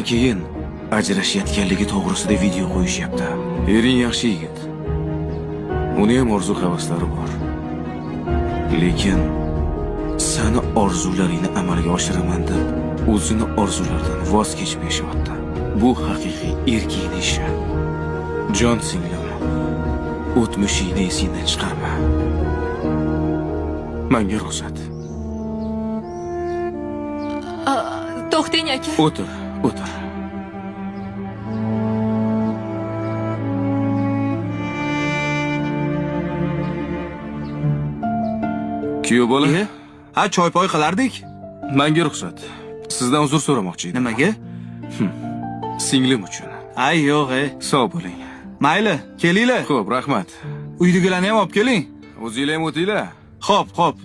keyin ajrashayotganligi to'g'risida video qo'yishyapti. Ering yaxshi yigit. Uni ham orzu-havaslari bor. Lekin seni orzularingni amalga oshiraman deb o'zini orzularidan voz kechib yashayapti. Bu haqiqiy erkakning ishi. Jon singlim, o'tmishingni esingdan chiqarma. Menga ruxsat. To'xting aka. O'tir, o'tir. Kuyov bola? Ha, choy-poy qilardik. Menga ruxsat. Sizdan uzr so'ramoqchi edim. Nimaga? Singlim uchun. Ay, yo'q, Sog' bo'ling. Mayli, kelinglar. Xo'p, rahmat. Uydagilarni ham olib keling. O'zinglar ham o'tinglar. Xo'p.